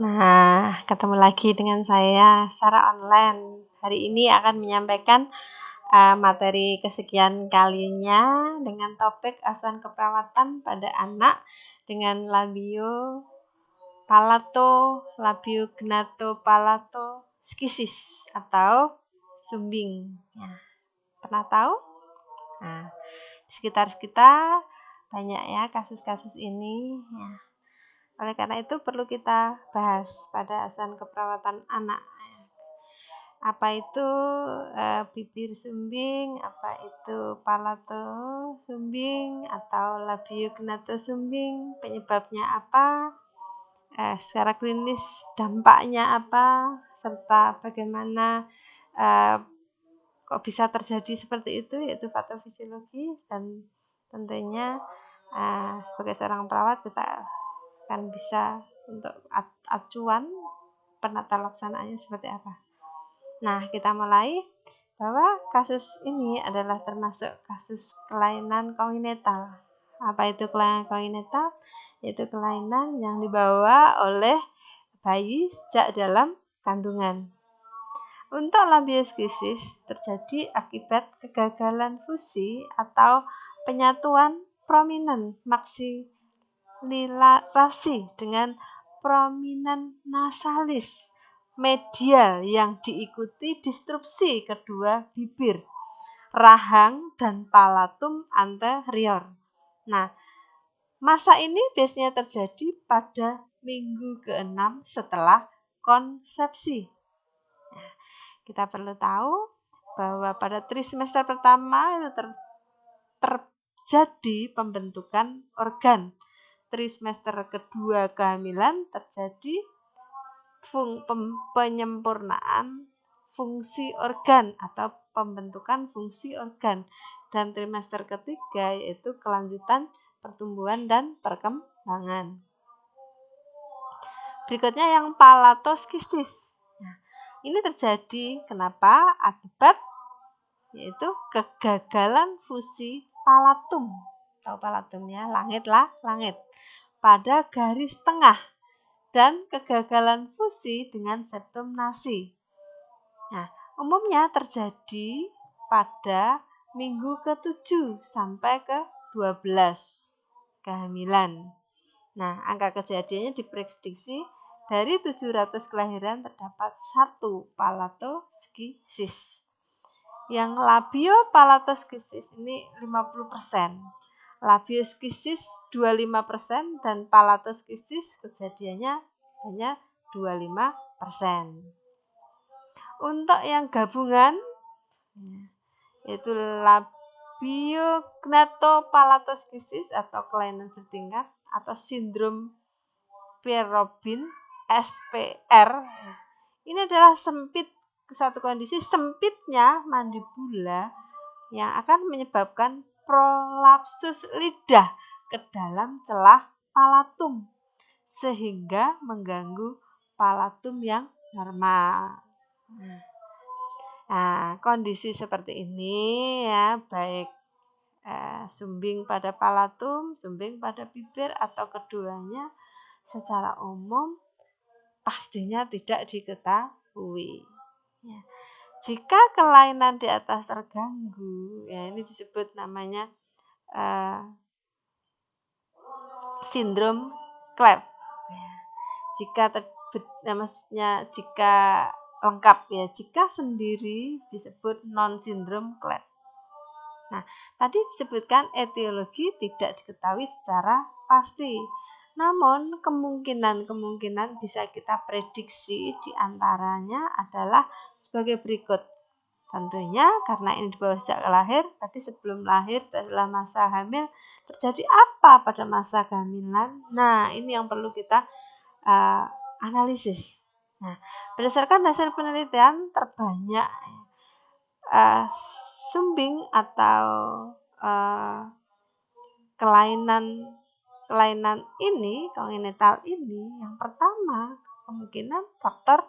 Nah, ketemu lagi dengan saya secara online. Hari ini akan menyampaikan materi kesekian kalinya dengan topik asuhan keperawatan pada anak dengan labio palato, skisis atau sumbing. Ya, pernah tahu? Nah, di sekitar kita banyak ya kasus-kasus ini. Ya. Oleh karena itu perlu kita bahas pada asuhan keperawatan anak. Apa itu bibir sumbing, apa itu palato sumbing atau labiognato sumbing, penyebabnya apa, secara klinis dampaknya apa, serta bagaimana kok bisa terjadi seperti itu, yaitu patofisiologi, dan tentunya sebagai seorang perawat kita akan bisa untuk acuan penata laksanaannya seperti apa. Nah, kita mulai bahwa kasus ini adalah termasuk kasus kelainan kongenital. Apa itu kelainan kongenital? Yaitu kelainan yang dibawa oleh bayi sejak dalam kandungan. Untuk labioskisis terjadi akibat kegagalan fusi atau penyatuan prominent maksilirasi dengan prominent nasalis medial yang diikuti disrupsi kedua bibir, rahang, dan palatum anterior. Nah, masa ini biasanya terjadi pada minggu ke-6 setelah konsepsi. Nah, kita perlu tahu bahwa pada trimester pertama itu terjadi pembentukan organ. Trimester kedua kehamilan terjadi penyempurnaan fungsi organ atau pembentukan fungsi organ, dan trimester ketiga yaitu kelanjutan pertumbuhan dan perkembangan. Berikutnya yang palatoskisis. Nah, ini terjadi kenapa? Akibat yaitu kegagalan fusi palatum. Tahu palatumnya? Langit pada garis tengah dan kegagalan fusi dengan septum nasi. Nah, umumnya terjadi pada minggu ke-7 sampai ke-12 kehamilan. Nah, angka kejadiannya diprediksi dari 700 kelahiran terdapat 1 palatoskisis. Yang labiopalatoskisis ini 50%. Labioskisis 25% dan palatoskisis kejadiannya hanya 25%. Untuk yang gabungan yaitu labiognatopalatoskisis atau kelainan bertingkat atau sindrom Pierre-Robin SPR. Ini adalah suatu kondisi sempitnya mandibula yang akan menyebabkan prolapsus lidah ke dalam celah palatum sehingga mengganggu palatum yang normal. Nah, kondisi seperti ini ya, baik sumbing pada palatum, sumbing pada bibir atau keduanya, secara umum pastinya tidak diketahui. Ya. Jika kelainan di atas terganggu, ya ini disebut namanya sindrom Klepp. Ya. Jika lengkap ya, jika sendiri disebut non-sindrom Klepp. Nah, tadi disebutkan etiologi tidak diketahui secara pasti. Namun, kemungkinan bisa kita prediksi diantaranya adalah sebagai berikut. Tentunya karena ini dibawa sejak lahir, berarti sebelum lahir adalah masa hamil, terjadi apa pada masa kehamilan? Nah, ini yang perlu kita analisis. Nah, berdasarkan hasil penelitian terbanyak sumbing atau kelainan ini, kongenital ini, yang pertama kemungkinan faktor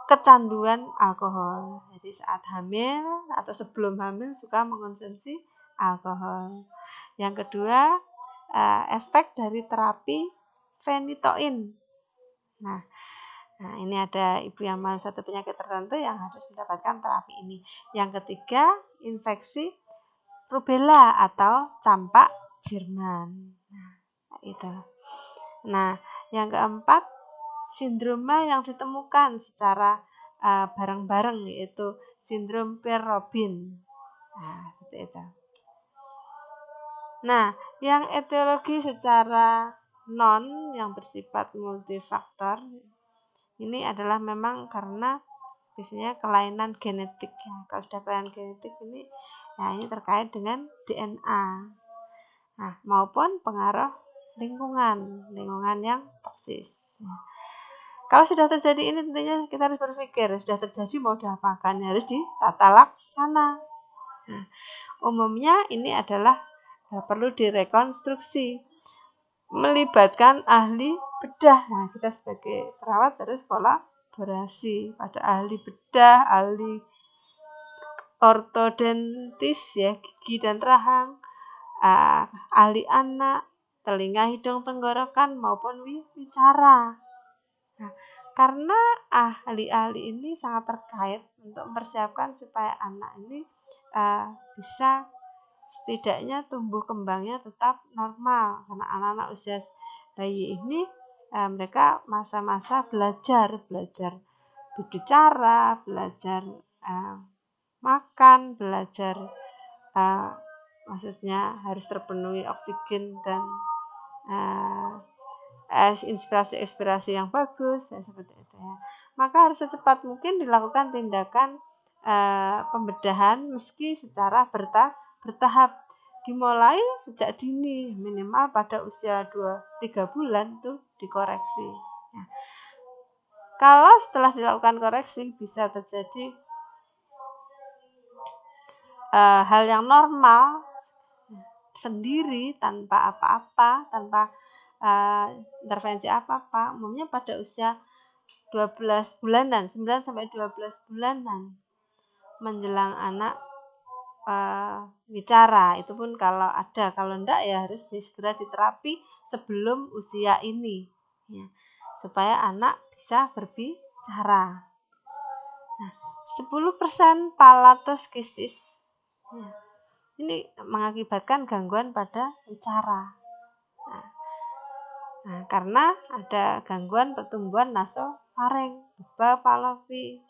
kecanduan alkohol. Jadi saat hamil atau sebelum hamil suka mengkonsumsi alkohol. Yang kedua, efek dari terapi fenitoin. Nah, ini ada ibu yang mengandung suatu penyakit tertentu yang harus mendapatkan terapi ini. Yang ketiga, infeksi rubella atau campak Jerman. Nah, itu. Nah, yang keempat, sindroma yang ditemukan secara bareng-bareng yaitu sindrom Pierre-Robin. Nah, seperti itu. Nah, yang etiologi secara non yang bersifat multifaktor ini adalah memang karena biasanya kelainan genetik ya. Kalau sudah kelainan genetik ini, nah ini terkait dengan DNA. Nah, maupun pengaruh lingkungan yang toksis. Kalau sudah terjadi ini tentunya kita harus berpikir, sudah terjadi mau diapakan, harus ditata laksana. Nah, umumnya ini adalah perlu direkonstruksi, melibatkan ahli bedah. Nah, kita sebagai perawat harus kolaborasi pada ahli bedah, ahli ortodontis ya, gigi dan rahang, ahli anak, telinga, hidung, tenggorokan maupun wicara. Nah, karena ahli-ahli ini sangat terkait untuk mempersiapkan supaya anak ini bisa setidaknya tumbuh kembangnya tetap normal. Karena anak-anak usia bayi ini mereka masa-masa belajar berbicara, belajar makan, belajar maksudnya harus terpenuhi oksigen dan inspirasi-inspirasi yang bagus ya, seperti itu ya. Maka harus secepat mungkin dilakukan tindakan pembedahan meski secara bertahap, dimulai sejak dini, minimal pada usia 2-3 bulan itu dikoreksi. Ya. Kalau setelah dilakukan koreksi bisa terjadi hal yang normal sendiri tanpa apa-apa, tanpa intervensi apa-apa, umumnya pada usia 12 bulanan, 9 sampai 12 bulanan menjelang anak bicara. Itu pun kalau ada, kalau enggak ya harus segera diterapi sebelum usia ini ya, supaya anak bisa berbicara. Nah, 10% palatoskisis ya, ini mengakibatkan gangguan pada bicara. Nah, karena ada gangguan pertumbuhan nasofareng, bepa palovi,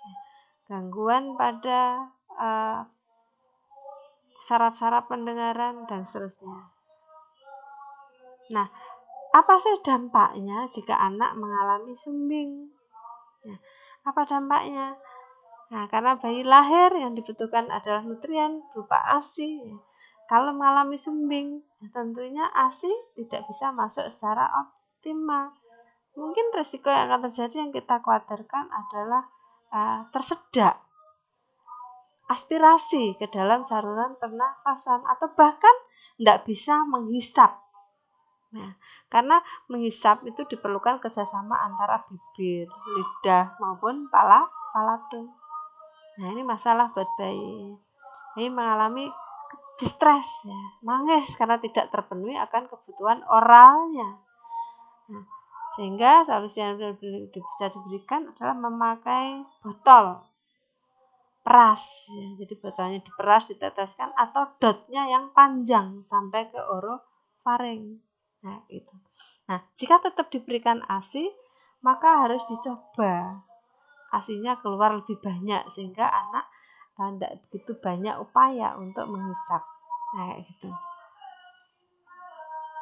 gangguan pada saraf-saraf pendengaran dan seterusnya. Nah, apa sih dampaknya jika anak mengalami sumbing? Nah, apa dampaknya? Nah, karena bayi lahir yang dibutuhkan adalah nutrien berupa ASI. Kalau mengalami sumbing, tentunya ASI tidak bisa masuk secara optimal. Mungkin risiko yang akan terjadi yang kita khawatirkan adalah tersedak aspirasi ke dalam saluran pernafasan atau bahkan tidak bisa menghisap. Nah, karena menghisap itu diperlukan kerjasama antara bibir, lidah maupun palatung. Nah, ini masalah buat bayi. Bayi mengalami distres, ya, nangis karena tidak terpenuhi akan kebutuhan oralnya. Nah, sehingga solusi yang bisa diberikan adalah memakai botol peras, ya. Jadi botolnya diperas, diteteskan atau dotnya yang panjang sampai ke orofaring. Nah, itu. Nah, jika tetap diberikan ASI, maka harus dicoba ASINya keluar lebih banyak sehingga anak tidak begitu banyak upaya untuk menghisap. Nah, gitu.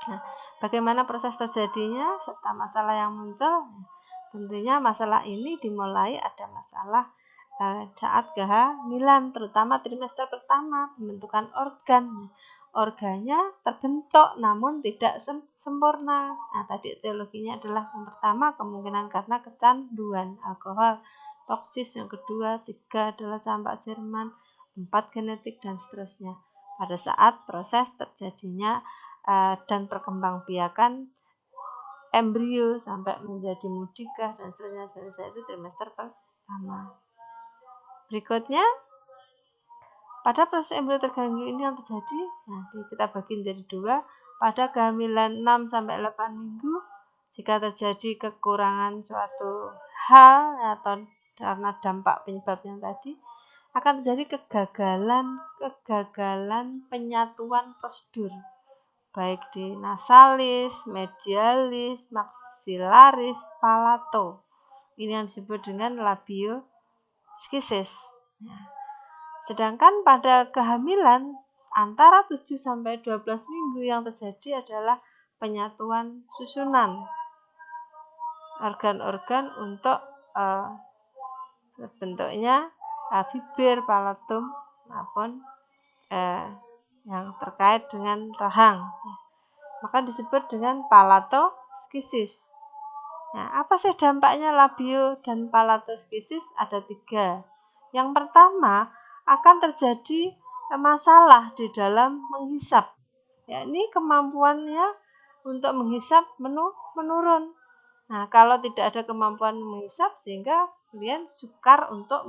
Nah, bagaimana proses terjadinya serta masalah yang muncul? Tentunya masalah ini dimulai ada masalah saat kehamilan, terutama trimester pertama, pembentukan organ. Organnya terbentuk namun tidak sempurna. Nah, tadi etiologinya adalah yang pertama kemungkinan karena kecanduan alkohol, toksis, yang kedua, 3 adalah campak Jerman, 4 genetik dan seterusnya. Pada saat proses terjadinya dan perkembangbiakan embrio sampai menjadi mudikah dan seterusnya itu trimester pertama. Berikutnya, pada proses embrio terganggu ini yang terjadi, nah kita bagi menjadi 2, pada kehamilan 6 sampai 8 minggu Jika terjadi kekurangan suatu hal atau karena dampak penyebabnya tadi, akan terjadi kegagalan penyatuan prosedur, baik di nasalis, medialis, maksilaris, palato. Ini yang disebut dengan labioskisis. Sedangkan pada kehamilan antara 7 sampai 12 minggu yang terjadi adalah penyatuan susunan organ-organ untuk bentuknya bibir, palatum maupun yang terkait dengan rahang. Maka disebut dengan palatoskisis. Nah, apa sih dampaknya labio dan palatoskisis? Ada 3. Yang pertama, akan terjadi masalah di dalam menghisap. Ini kemampuannya untuk menghisap menurun. Nah, kalau tidak ada kemampuan menghisap sehingga kalian sukar untuk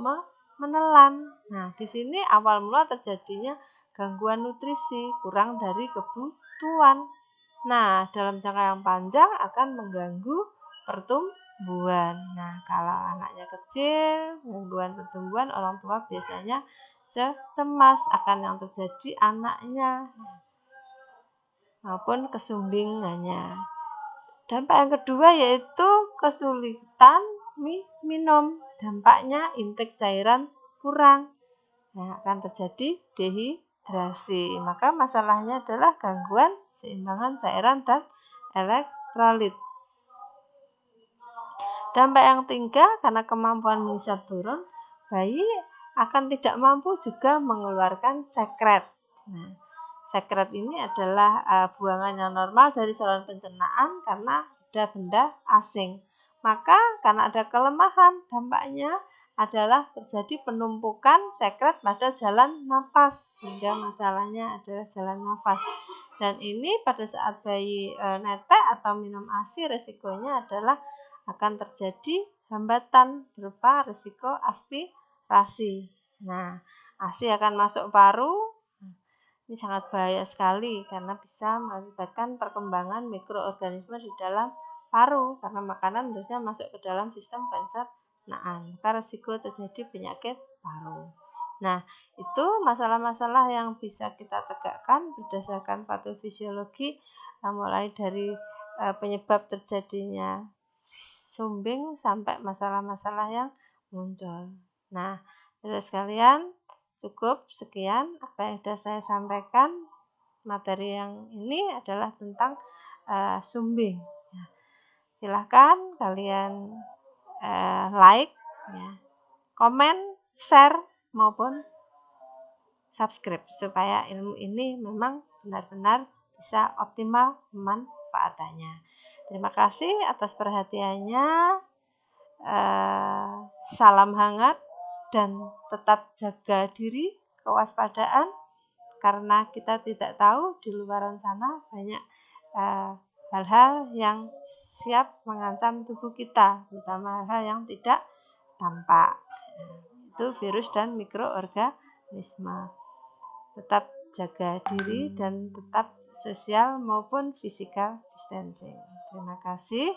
menelan. Nah, di sini awal mula terjadinya gangguan nutrisi, kurang dari kebutuhan. Nah, dalam jangka yang panjang akan mengganggu pertumbuhan. Nah, kalau anaknya kecil, gangguan pertumbuhan, orang tua biasanya cemas akan yang terjadi anaknya maupun kesumbingannya. Dampak yang kedua yaitu kesulitan minum. Dampaknya intake cairan kurang. Nah, akan terjadi dehidrasi. Maka masalahnya adalah gangguan seimbangan cairan dan elektrolit. Dampak yang ketiga, karena kemampuan menghisap turun, bayi akan tidak mampu juga mengeluarkan sekret. Nah, sekret ini adalah buangan yang normal dari saluran pencernaan karena ada benda asing. Maka karena ada kelemahan, dampaknya adalah terjadi penumpukan sekret pada jalan nafas, sehingga masalahnya adalah jalan nafas. Dan ini pada saat bayi netek atau minum ASI, resikonya adalah akan terjadi hambatan berupa risiko aspirasi. Nah, ASI akan masuk paru. Ini sangat bahaya sekali karena bisa mengakibatkan perkembangan mikroorganisme di dalam paru karena makanan harusnya masuk ke dalam sistem pencernaan. Maka risiko terjadi penyakit paru. Nah, itu masalah-masalah yang bisa kita tegakkan berdasarkan patofisiologi mulai dari penyebab terjadinya sumbing sampai masalah-masalah yang muncul. Nah, saudara sekalian, cukup sekian apa yang sudah saya sampaikan. Materi yang ini adalah tentang sumbing. Silahkan kalian like, komen, share maupun subscribe supaya ilmu ini memang benar-benar bisa optimal pemanfaatannya. Terima kasih atas perhatiannya. Salam hangat dan tetap jaga diri, kewaspadaan, karena kita tidak tahu di luaran sana banyak hal-hal yang siap mengancam tubuh kita, terutama hal-hal yang tidak tampak. Itu virus dan mikroorganisme. Tetap jaga diri dan tetap sosial maupun physical distancing. Terima kasih.